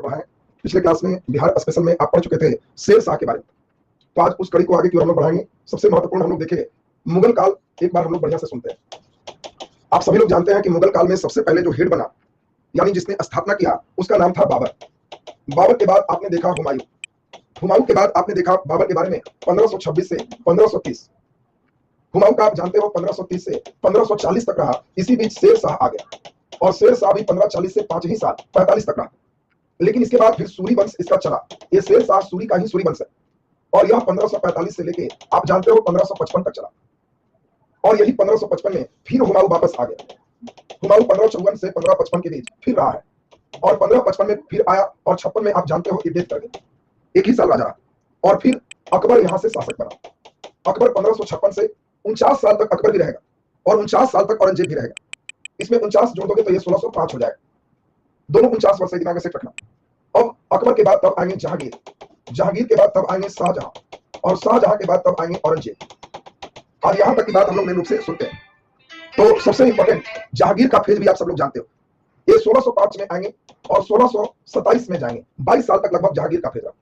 बढ़ाएं। पिछले क्लास में बिहार स्पेशल में आप पढ़ चुके थे शेर शाह के बारे में, तो आज उस कड़ी को आगे की ओर हम लोग बढ़ाएंगे। सबसे महत्वपूर्ण हम लोग देखें मुगल काल, एक बार हम लोग बढ़िया से सुनते हैं। आप सभी लोग जानते हैं कि मुगल काल में सबसे पहले जो हेड बना, यानी जिसने स्थापना किया, उसका नाम था बाबर। बाबर के बाद आपने देखा हुमायूं। हुमायूं के बाद आपने देखा बाबर के बारे में 1526 से 1530। हुमायूं का आप जानते हो 1530 से 1540 तक रहा। इसी बीच शेर शाह आ गया और शेर शाह भी 1540 से 5 ही साल 45 तक रहा। लेकिन इसके बाद फिर सूरी वंश इसका चला। ये शेर शाह सूरी का ही सूरी वंश है और यह 1545 से लेके आप जानते हो 1555 तक चला। और यही 1555 में फिर हुमायूं वापस आ गया। हुमायूं 1554 से 1555 के बीच फिर रहा है और 1555 में फिर आया और 56 में आप जानते हो कि डेथ कर गया। एक ही साल राजा रहा और फिर अकबर यहां से शासक बना। अकबर 1556 से 49 साल तक अकबर भी रहेगा और 49 साल तक औरंगजेब भी रहेगा। इसमें 49 जोड़ दोगे तो ये 1605 हो जाएगा। दोनों 49 वर्ष दिमाग में सेट रखना। अब अकबर के बाद तब आएंगे जहांगीर, जहांगीर के बाद तब आएंगे शाहजहां और शाहजहां के बाद तब आएंगे औरंगजेब। और यहां तक की बात हम लोग मेन रूप से सुनते हैं। तो सबसे इंपॉर्टेंट जहांगीर का फेज भी आप सब लोग जानते हो। ये 1605 में आएंगे और 1627 में जाएंगे। 22 साल तक लगभग जहांगीर का फेज रहा।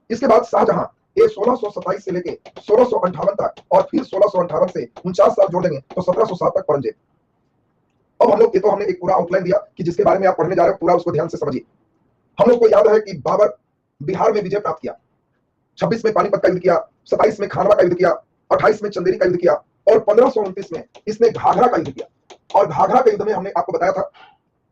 इसके बाद शाहजहां, ये 1627 से लेके 1658 तक और फिर 1658 से 49 साल जोड़ देंगे तो 1707 तक औरंगजेब। अब हम लोग, ये तो हमने एक पूरा आउटलाइन दिया कि जिसके बारे में आप पढ़ने जा रहे हो, पूरा उसको ध्यान से समझिए। हम लोग को याद है कि बाबर बिहार में विजय प्राप्त किया। 26 में पानीपत का युद्ध किया, 27 में खानवा का युद्ध किया, 28 में चंदेरी का युद्ध किया और 1529 में इसने घाघरा का युद्ध किया। और घाघरा के युद्ध में हमने आपको बताया था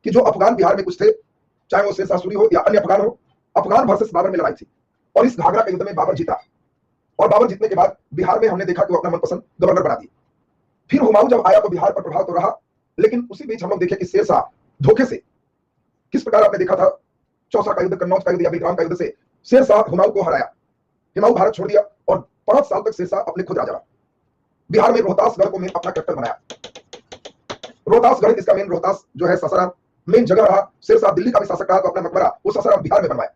कि जो अफगान बिहार में कुछ थे, चाहे वो शेर शाह सूरी हो या अन्य अफगान हो, अफगान वर्सेस बाबर में लड़ाई थी और इस घाघरा के युद्ध में बाबर जीता। और बाबर जीतने के बाद बिहार में हमने देखा कि वो अपना मनपसंद गवर्नर बना दिया। फिर हुमायूं जब आया तो बिहार पर प्रभाव तो रहा, लेकिन उसी बीच हम लोग देखे कि शेर शाह धोखे से, किस प्रकार आपने देखा था चौसा का युद्ध, कन्नौज का युद्ध या बिग्राम का युद्ध से शेर शाह हुमायूं को हराया। हुमायूं भारत छोड़ दिया और 5 साल तक शेर शाह अपने खुद राजा रहा। बिहार में रोहतासगढ़ को मेन अपना कैपिटल बनाया। रोहतासगढ़ इसका मेन, रोहतास जो है सासाराम मेन जगह रहा। शेर शाह दिल्ली का भी शासक रहा तो अपना मकबरा वो सासाराम बिहार में बनवाया।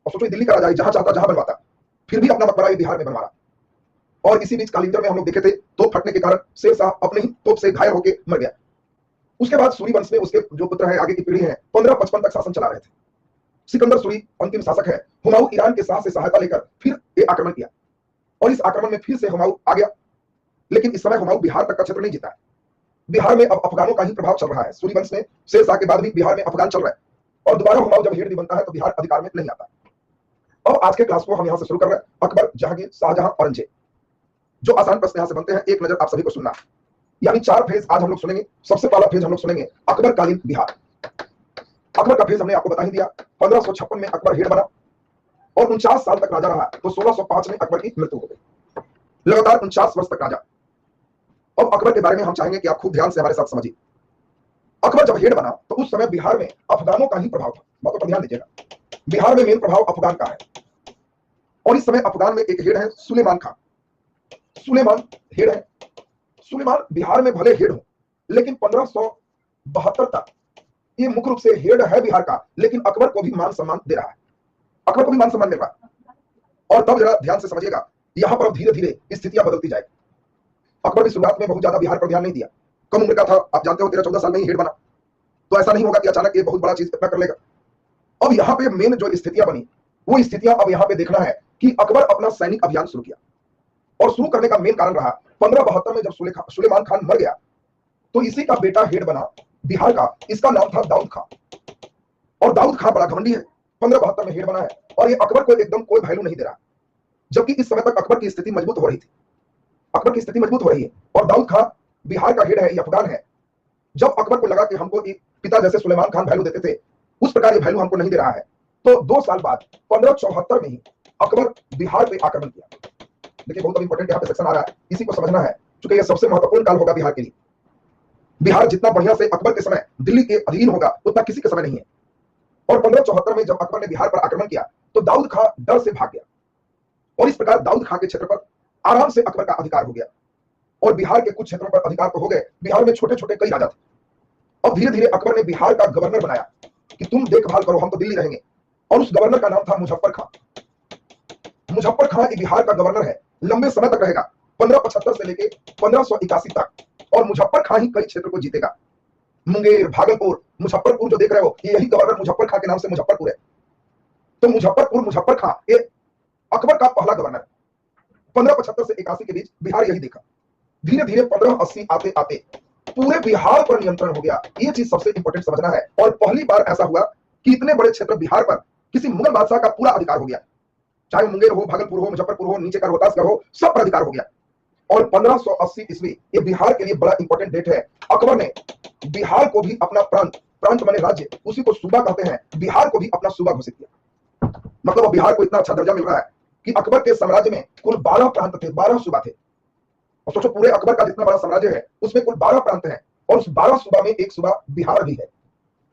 और सोचो दिल्ली का राजा जहां चाहता जहां बनवाता, फिर भी अपना मकबरा बिहार में बनवा रहा। और इसी बीच कालिंगर में हम लोग देखे थे तोप फटने के कारण शेर शाह अपने ही तोप से घायल होकर मर गया। उसके बाद सूरी वंश में उसके जो पुत्र है, आगे की पीढ़ी है, 1555 तक शासन चला रहे थे। सिकंदर सूरी अंतिम शासक है। हुमायूं ईरान के शाह से सहायता लेकर फिर ये आक्रमण किया और इस आक्रमण में फिर से हुमायूं आ गया। लेकिन इस समय हुमायूं बिहार तक का क्षेत्र नहीं जीता है। बिहार में अब अफगानों का ही प्रभाव चल रहा है। सूरी वंश में शेर शाह के बाद भी बिहार में अफगान चल रहा है और दोबारा हुमायूं जब हेड नहीं बनता है तो बिहार अधिकार में नहीं आता। अब आज के क्लास को हम यहां से शुरू कर रहे हैं। अकबर, जहांगीर, शाहजहां, औरंगजेब। जो आसान प्रश्न यहां से बनते हैं, एक नजर आप सभी को सुनना। यानी 4 फेज आज हम लोग सुनेंगे। सबसे पहला फेज हम लोग सुनेंगे अकबर कालीन बिहार। अकबर का फेज हमने आपको बता ही दिया। 1556 में अकबर हेड बना और 49 साल तक राजा रहा तो 1605 में अकबर की मृत्यु हो गई। लगातार 49 वर्ष तक राजा। अब अकबर के बारे में हम चाहेंगे कि आप खूब ध्यान से हमारे साथ समझिए। अकबर जब हेड बना तो उस समय बिहार में अफगानों का ही प्रभाव था। बातों पर ध्यान दीजिएगा। बिहार में मेन प्रभाव अफगान का है और इस समय अफगान में एक हेड है सुलेमान खान। सुलेमान हेड है। सुलेमान बिहार में भले हेड हो, लेकिन 1572 तक ये मुख्य रूप से हेड है बिहार का, लेकिन अकबर को भी मान सम्मान दे रहा है। अकबर को भी मान सम्मान मिल रहा है। और तब जरा ध्यान से समझिएगा, यहां पर अब धीरे धीरे स्थितियां बदलती जाएगी। अकबर की शुरुआत में बहुत ज्यादा बिहार पर ध्यान नहीं दिया। कम उम्र का था, आप जानते हो 13-14 साल में ही हेड बना। तो ऐसा नहीं होगा कि अचानक ये बहुत बड़ा चीज इतना कर लेगा। अब यहाँ पे मेन जो स्थितियां बनी, वो स्थितियां अब यहाँ पे देखना है कि अकबर अपना सैनिक अभियान शुरू किया। और शुरू करने का मेन कारण रहा 1572 में जब सुलेमान खान मर गया तो इसी का बेटा हेड बना बिहार का। इसका नाम था दाऊद खां। और दाऊद खां बड़ा घमंडी है। 1572 में हेड बना है और ये अकबर को एकदम कोई वैल्यू नहीं दे रहा। जबकि इस समय तक अकबर की स्थिति मजबूत हो रही थी। अकबर की स्थिति मजबूत हो रही है और दाऊद खां बिहार का हेड है, ये अफगान है। जब अकबर को लगा कि हमको पिता जैसे सुलेमान खान वैल्यू देते थे, उस प्रकार ये वैल्यू हमको नहीं दे रहा है, तो 2 साल बाद 1574 में ही अकबर बिहार पे आक्रमण किया। देखिए बहुत इंपॉर्टेंट यहाँ पे सेक्शन आ रहा है, इसी को समझना है क्योंकि यह सबसे महत्वपूर्ण काल होगा बिहार के लिए। बिहार जितना बढ़िया से अकबर के समय दिल्ली के अधीन होगा उतना किसी के समय नहीं है। और 1574 में जब अकबर ने बिहार पर आक्रमण किया तो दाऊद खां डर से भाग गया और इस प्रकार दाऊद खां के क्षेत्र पर आराम से अकबर का अधिकार हो गया। और बिहार के कुछ क्षेत्रों पर अधिकार तो हो गए। बिहार में छोटे छोटे कई राजा थे। अब धीरे धीरे अकबर ने बिहार का गवर्नर बनाया कि तुम देखभाल करो, हम तो दिल्ली रहेंगे। और उस गवर्नर का नाम था मुजफ्फर खां। मुजफ्फर खां बिहार का गवर्नर है, लंबे समय तक रहेगा, 1575 से लेके 1581 तक। और मुजफ्फर खां ही कई क्षेत्र को जीतेगा। मुंगेर, भागलपुर, मुजफ्फरपुर जो देख रहे हो, यही गवर्नर मुजफ्फर खां के नाम से मुजफ्फरपुर है। तो मुजफ्फरपुर मुजफ्फर खां ये अकबर का पहला गवर्नर। 1575 से 81 के बीच बिहार यही देखा। धीरे धीरे 1580 आते आते पूरे बिहार पर नियंत्रण हो गया। ये चीज सबसे इंपॉर्टेंट समझना है। और पहली बार ऐसा हुआ कि इतने बड़े क्षेत्र बिहार पर किसी मुगल बादशाह का पूरा अधिकार हो गया, चाहे मुंगेर हो, भागलपुर हो, मुजफ्फरपुर हो, नीचे का रोहतासगढ़ हो, सब पर अधिकार हो गया। और 1580 ईस्वी ये बिहार के लिए बड़ा इंपॉर्टेंट डेट है। अकबर ने बिहार को भी अपना प्रांत, प्रांत माने राज्य, उसी को सूबा कहते हैं, बिहार को भी अपना सूबा घोषित किया। मतलब अब बिहार को इतना अच्छा दर्जा मिल रहा है कि अकबर के साम्राज्य में कुल 12 प्रांत थे, 12 सूबा थे। और सोचो पूरे अकबर का जितना बड़ा साम्राज्य है उसमें कुल 12 प्रांत हैं और उस 12 सूबा में एक सूबा बिहार भी है।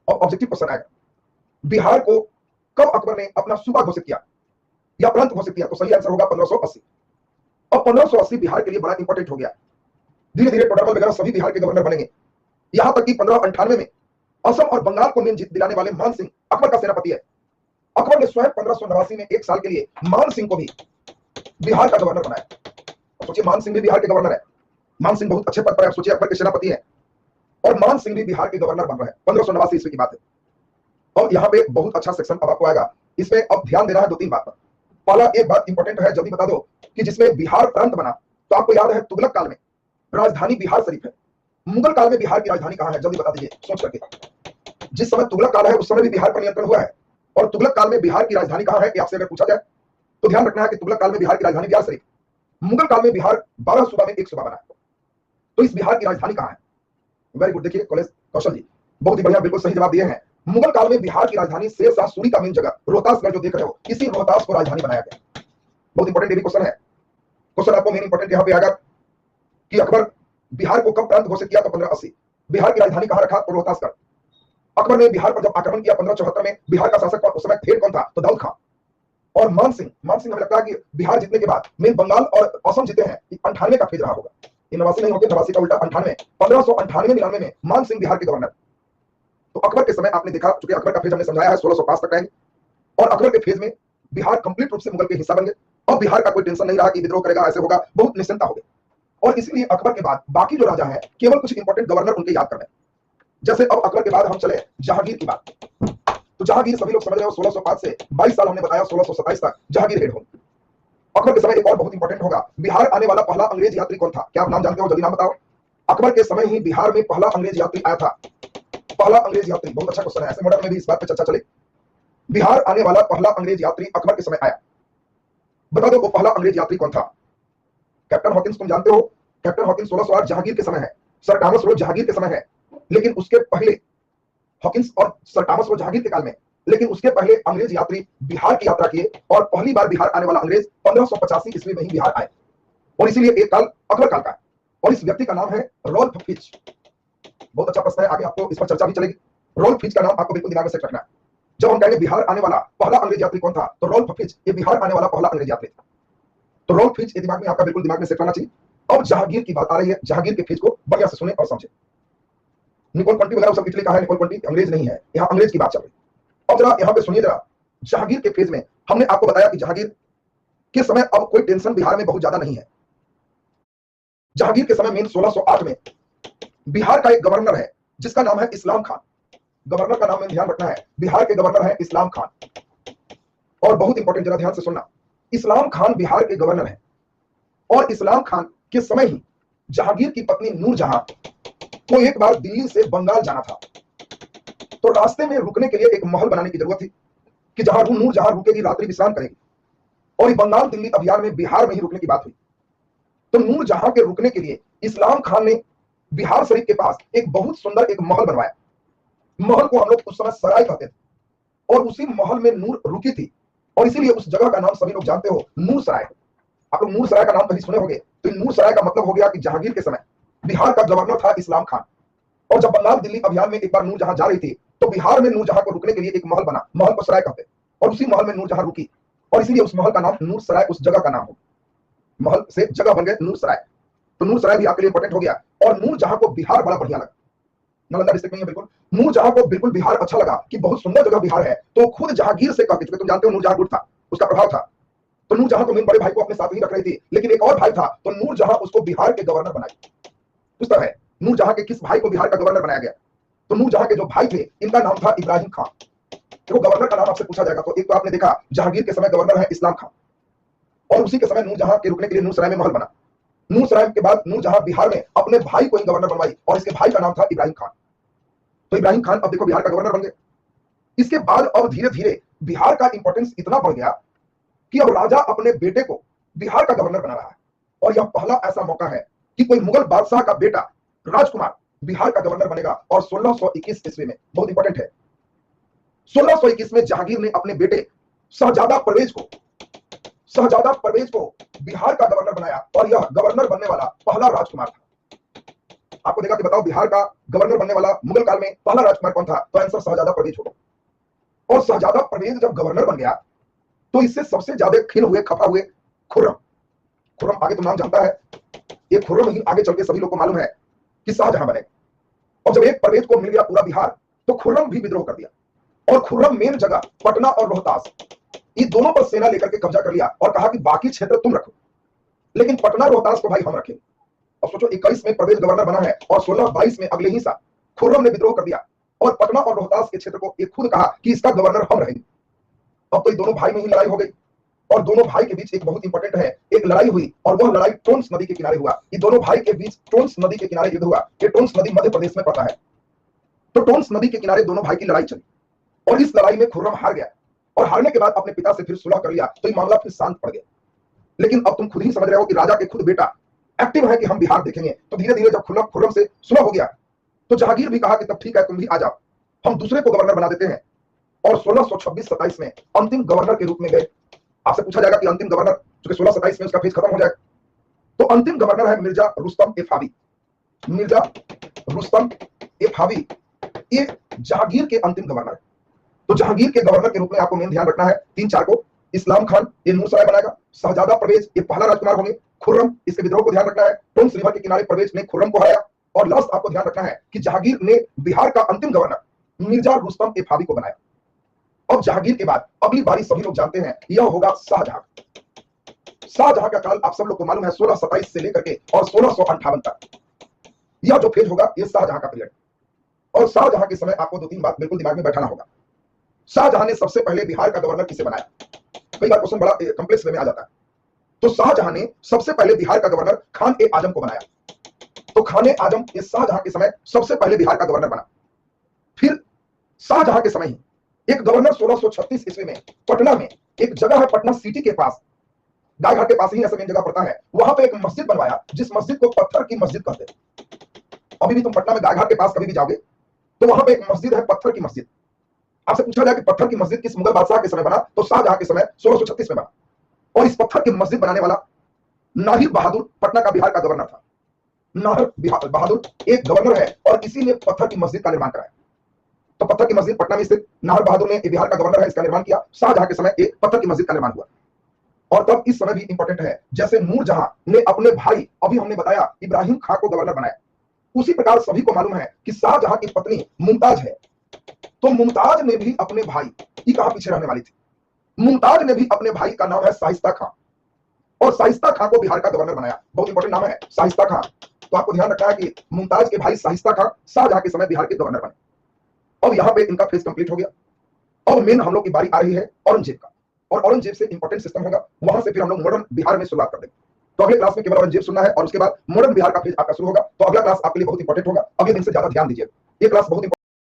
और ऑब्जेक्टिव क्वेश्चन आएगा, बिहार को कब अकबर ने अपना सूबा घोषित किया या प्रांत घोषित किया? तो सही आंसर होगा 1580। अब 1580 बिहार के लिए बड़ा इंपॉर्टेंट हो गया। धीरे धीरे टोडरमल वगैरह सभी बिहार के गवर्नर बनेंगे। यहां तक कि 1598 में असम और बंगाल को जीत दिलाने वाले मान सिंह अकबर का सेनापति है। अकबर ने स्वयं 1589 में एक साल के लिए मान सिंह को भी बिहार का गवर्नर बनाया। सोचिए मान सिंह भी बिहार के गवर्नर है। मान सिंह बहुत अच्छे पद पर है। सोचिए अकबर के सेनापति है और मान सिंह भी बिहार के गवर्नर बन रहे हैं। 1589 ईस्वी की बात है। और यहाँ पे बहुत अच्छा सेक्शन अब आपको आएगा। इसमें अब ध्यान देना है 2-3 बात पर। पहला एक बात इंपॉर्टेंट है, जल्दी बता दो कि जिसमें बिहार प्रांत बना तो आपको याद है तुगलक काल में राजधानी बिहार शरीफ है। मुगल काल में बिहार की राजधानी कहां है? जल्दी बता दीजिए सोच करके। जिस समय तुगलक काल है उस समय भी बिहार पर नियंत्रण हुआ है। और तुगलक काल में बिहार की राजधानी कहां है? आपसे अगर पूछा जाए तो ध्यान रखना है कि तुगलक काल में बिहार की राजधानी बिहार शरीफ। मुगल काल में बिहार 12 सूबा में एक सूबा बना। तो इस बिहार की राजधानी कहां है? Very good. देखिए कॉलेज कौशल जी बहुत ही बढ़िया, बिल्कुल सही जवाब दिए हैं। मुगल काल में बिहार की राजधानी शेरशाह सूरी का मेन जगह रोहतासगढ़ जो देख रहे हो, इसी रोहतास को राजधानी बनाया गया। बहुत इंपॉर्टेंट ये भी क्वेश्चन है। क्वेश्चन आपको मेन इंपॉर्टेंट यहां पे आएगा कि अकबर बिहार को कब प्रांत घोषित किया? तो 1580। बिहार की राजधानी कहां रखा? तो रोहतासगढ़। अकबर ने बिहार पर जब आक्रमण किया 1574 में, बिहार का शासक उस समय हेड कौन था? तो दाऊद खां। और मान सिंह हमें लगता है कि बिहार जीतने के बाद मेन बंगाल और असम जीते हैं। 98 का फेज रहा होगा, ये 89 नहीं होगी, 89 का उल्टा 98। 1598-99 में मान सिंह बिहार के गवर्नर। तो अकबर के समय आपने देखा, चूंकि अकबर का फेज हमने समझाया है 1605 तक रहेंगे और अकबर के फेज में बिहार कंप्लीट रूप से मुगल के हिस्सा बन गए। अब बिहार का कोई टेंशन नहीं रहा कि विद्रोह करेगा, ऐसे होगा, बहुत निश्चिंता हो गई। और इसलिए अकबर के बाद बाकी जो राजा हैं केवल कुछ इंपॉर्टेंट गवर्नर उनके याद करने। जैसे अब अकबर के बाद हम चले जहांगीर की बात। तो जहांगीर सभी लोग समझ रहे हो 1605 से 22 साल हमने बताया 1627 तक जहांगीर हेड हो। अकबर के समय एक और बहुत इंपॉर्टेंट होगा, बिहार आने वाला पहला अंग्रेज यात्री कौन था? क्या आप नाम जानते हो? जल्दी नाम बताओ। अकबर के समय ही बिहार में पहला अंग्रेज यात्री आया था। पहला अंग्रेज यात्री, बहुत अच्छा क्वेश्चन है, ऐसे मॉडल में भी इस बात पे चर्चा चले। बिहार आने वाला पहला अंग्रेज यात्री अकबर के समय आया। बता दो वो पहला अंग्रेज यात्री कौन था? कैप्टन हॉकिंस, तुम जानते हो कैप्टन हॉकिंस 1608 जहांगीर के समय है। सर टॉमस रो जहांगीर के समय है, लेकिन उसके पहले हॉकिंस और सर टॉमस रो जहांगीर के काल में, लेकिन उसके पहले अंग्रेज यात्री बिहार की यात्रा किए और पहली बार बिहार आने वाला अंग्रेज 1585 ईस्वी में ही बिहार आए। और इसीलिए एक काल अकबर काल का है। और इस व्यक्ति का नाम है रॉल्फ फिच। बहुत अच्छा प्रश्न है, आगे आपको इस पर चर्चा भी चलेगी। रॉल्फ फिच का नाम आपको बिल्कुल दिमाग में सेट रखना है। जब हम कहेंगे बिहार आने वाला पहला अंग्रेज यात्री कौन था, तो रॉल्फ फिच ये बिहार आने वाला पहला अंग्रेज यात्री था। तो रॉल्फ फिच ये दिमाग में आपका बिल्कुल दिमाग में सेट रहना चाहिए। अब जहांगीर की बात आ रही है, जहांगीर के फेज को बढ़िया से सुने और समझे। निकोल कंटी वगैरह सब इटली का है, निकोल कंटी अंग्रेज नहीं है, यहाँ अंग्रेज की बात चल रही है। अब जरा यहाँ पे सुनिए जरा, जहांगीर के फेज में हमने आपको बताया कि जहांगीर के समय अब कोई टेंशन बिहार में बहुत ज्यादा नहीं है। जहांगीर के समय मेन 1608 में बिहार का एक गवर्नर है जिसका नाम है इस्लाम खान। गवर्नर का नाम में ध्यान रखना है, बिहार के गवर्नर है इस्लाम खान। और बहुत इंपॉर्टेंट, जरा ध्यान से सुनना, इस्लाम खान बिहार के गवर्नर है। और इस्लाम खान के समय ही जहांगीर की पत्नी नूरजहां को एक बार दिल्ली से बंगाल जाना था। तो रास्ते में रुकने के लिए एक महल बनाने की जरूरत थी कि जहां नूरजहां रुकेगी, रात्रि विश्राम करेगी। और बंगाल दिल्ली अभियान में बिहार में ही रुकने की बात हुई। तो नूरजहां के रुकने के लिए इस्लाम खान ने बिहार शरीफ के पास एक बहुत सुंदर एक महल बनवाया। महल को हम लोग उस समय सराय कहते थे और उसी महल में नूर रुकी थी। और इसीलिए उस जगह का नाम सभी लोग जानते हो, नूर सराय। आप लोग नूर सराय का नाम कभी सुने होंगे, तो नूर सराय का मतलब हो गया कि जहांगीर के समय बिहार का गवर्नर था इस्लाम खान। और जब बंगाल दिल्ली अभियान में एक बार नूरजहां जा रही थी तो बिहार में नूरजहां को रुकने के लिए एक महल बना, महल को सराय कहते, और उसी महल में नूरजहां रुकी। और इसीलिए उस महल का नाम नूर सराय, उस जगह का नाम हो, महल से जगह बन गए नूर सराय। तो नूर सराय भी आपके लिए इंपॉर्टेंट हो गया। और नूरजहां को बिहार बड़ा बढ़िया लगा, नालंदा डिस्ट्रिक्ट में है बिल्कुल। नूरजहां को बिल्कुल बिहार अच्छा लगा कि बहुत सुंदर जगह बिहार है। तो खुद जहांगीर से कह के, तुम जानते हो नूरजहां गुट था, उसका प्रभाव था, तो नूरजहां को मेन बड़े भाई को अपने साथ ही रख रही थी, लेकिन एक और भाई था तो नूरजहां उसको बिहार के गवर्नर बनाई। उस तरह है नूरजहां के किस भाई को बिहार का गवर्नर बनाया गया, तो नूरजहां के जो भाई थे इनका नाम था इब्राहिम खान। देखो गवर्नर का नाम आपसे पूछा जाएगा तो एक तो आपने देखा जहांगीर के समय गवर्नर है इस्लाम खान, और उसी के समय नूरजहां के रुकने के लिए नूरसराय में महल बना। नूरसराय के बाद नूरजहां बिहार में अपने भाई को ही गवर्नर बनवाई और इसके भाई का नाम था इब्राहिम खान। तो इब्राहिम खान अब देखो बिहार का गवर्नर बन गए। इसके बाद अब धीरे धीरे बिहार का इंपॉर्टेंस इतना बढ़ गया कि अब राजा अपने बेटे को बिहार का गवर्नर बना रहा है, और यह पहला ऐसा मौका है कि कोई मुगल बादशाह का बेटा राजकुमार बिहार का गवर्नर बनेगा। और 1621 ईस्वी में, बहुत इंपॉर्टेंट है, 1621 में जहांगीर ने अपने बेटे शहजादा परवेज को बिहार का गवर्नर बनाया, और यह गवर्नर बनने वाला पहला राजकुमार था। आपको देखा कि बताओ बिहार का गवर्नर बनने वाला मुगल काल में पहला राजकुमार कौन था? तो आंसर शहजादा परवेज होगा। और शहजादा परवेज जब गवर्नर बन गया तो इससे सबसे ज्यादा खिल हुए, खफा हुए खुर्रम आगे तो नाम जानता है, ये खुर्रम ही आगे चल के सभी लोग को मालूम है कि शाहजहां बने। और जब एक परवेज को मिल गया पूरा बिहार तो खुर्रम भी विद्रोह कर दिया, और खुर्रम मेन जगह पटना और रोहतास, ये दोनों पर सेना लेकर के कब्जा कर लिया और कहा कि बाकी क्षेत्र तुम रखो, लेकिन पटना रोहतास को भाई हम रखेंगे। अब सोचो 21 में परवेज गवर्नर बना है और 1622 में अगले ही साल खुर्रम ने विद्रोह कर दिया और पटना और रोहतास के क्षेत्र को ये खुद कहा कि इसका गवर्नर हम रहेंगे। अब तो ये दोनों भाई में ही लड़ाई हो गई, और दोनों भाई के बीच एक बहुत इंपॉर्टेंट है, एक लड़ाई हुई, और वह लड़ाई टोन्स नदी के किनारे हुआ। ये दोनों भाई के बीच टोन्स नदी के किनारे युद्ध हुआ। ये टोन्स नदी मध्य प्रदेश में पड़ता है। तो टोन्स नदी के किनारे दोनों भाई की लड़ाई चली, और इस लड़ाई में खुर्रम हार गया, और हारने के बाद अपने पिता से फिर सुलह कर लिया, तो ये मामला फिर शांत पड़ गया। लेकिन अब तुम खुद ही समझ रहे हो कि राजा के खुद बेटा एक्टिव है कि हम बिहार देखेंगे। तो धीरे धीरे जब खुर्रम से सुलह हो गया तो जहांगीर भी कहा कि तब ठीक है, तुम भी आ जाओ, हम दूसरे को गवर्नर बना देते हैं। और 1626-27 में अंतिम गवर्नर के रूप में गए। आपसे पूछा जाएगा कि अंतिम गवर्नर, क्योंकि 1627 में उसका फेज खत्म हो जाएगा, तो अंतिम गवर्नर है मिर्जा रुस्तम ए फावी। ये जहांगीर के अंतिम गवर्नर है। तो जहांगीर के गवर्नर के रूप में आपको मेन ध्यान रखना है 3-4 को। इस्लाम खान ये नूरसराय बनाएगा, शहजादा परवेज ये पहला राजकुमार होंगे, खुर्रम इसके विद्रोह को ध्यान रखना है, टोन्स रिवर के किनारे परवेज ने खुर्रम को हराया, और लास्ट आपको ध्यान रखना है कि जहांगीर ने बिहार का अंतिम गवर्नर मिर्जा रुस्तम ए फावी को बनाया। अब जहांगीर के बाद अगली बारी सभी लोग जानते हैं, यह होगा शाहजहां। शाहजहां का काल आप सब लोग को मालूम है 1627 से लेकर के और 1658 तक। यह जो फेज होगा ये शाहजहां का पीरियड। और शाहजहां के समय आपको 2-3 बात बिल्कुल दिमाग में बैठाना होगा। शाहजहां ने सबसे पहले बिहार का गवर्नर किसे बनाया? कई बार क्वेश्चन बड़ा कॉम्प्लेक्स वे में आ जाता है। तो शाहजहां ने सबसे पहले बिहार का गवर्नर खान ए आजम को बनाया। तो खान ए आजम ये शाहजहां के समय सबसे पहले बिहार का गवर्नर बना। फिर शाहजहां के समय ही एक गवर्नर 1636 ईस्वी में पटना में एक जगह है, पटना सिटी के पास, गायघाट के पास ही ऐसा मेन जगह पड़ता है, वहां पे एक मस्जिद बनवाया जिस मस्जिद को पत्थर की मस्जिद कहते हैं। अभी भी तुम पटना में गायघाट के पास कभी भी जाओगे तो वहां पे एक मस्जिद है, पत्थर की मस्जिद। आपसे पूछा जाए कि पत्थर की मस्जिद किस मुगल बादशाह के समय बना? तो शाहजहां के समय 1636 में बना। और इस पत्थर की मस्जिद बनाने वाला नाहिर बहादुर पटना का बिहार का गवर्नर था। नाहिर बहादुर एक गवर्नर है और इसी ने पत्थर की मस्जिद का निर्माण कराया। तो पत्थर की मस्जिद पटना में स्थित नाहिर बहादुर ने बिहार का गवर्नर है इसका निर्माण किया। शाहजहां के समय एक पत्थर की मस्जिद का निर्माण हुआ। और तब इस समय भी इंपॉर्टेंट है, जैसे नूरजहां ने अपने भाई, अभी हमने बताया, इब्राहिम खां को गवर्नर बनाया, उसी प्रकार सभी को मालूम है कि शाहजहां की पत्नी मुमताज है। तो मुमताज ने भी अपने भाई, ये कहां पीछे रहने वाली थी, मुमताज ने भी अपने भाई का नाम है शाइस्ता खां, और शाइस्ता खां को बिहार का गवर्नर बनाया। बहुत इंपॉर्टेंट नाम है शाइस्ता खां। तो आपको ध्यान रखना है कि मुमताज के भाई शाइस्ता खां शाहजहां के समय बिहार के गवर्नर बने। अब यहाँ पे इनका फेज कंप्लीट हो गया। अब मेन हम लोग की बारी आ रही है औरंगजेब का, और औरंगजेब से इंपॉर्टेंट सिस्टम होगा, वहां से फिर हम लोग मॉडर्न बिहार में शुरुआत कर देंगे। तो अगले क्लास में केवल औरंगजेब सुनना है और उसके बाद मॉडर्न बिहार का फेज आपका शुरू होगा। तो अगला क्लास आपके लिए बहुत इंपॉर्टेंट होगा, अगले दिन से ज्यादा ध्यान दीजिए। ये क्लास बहुत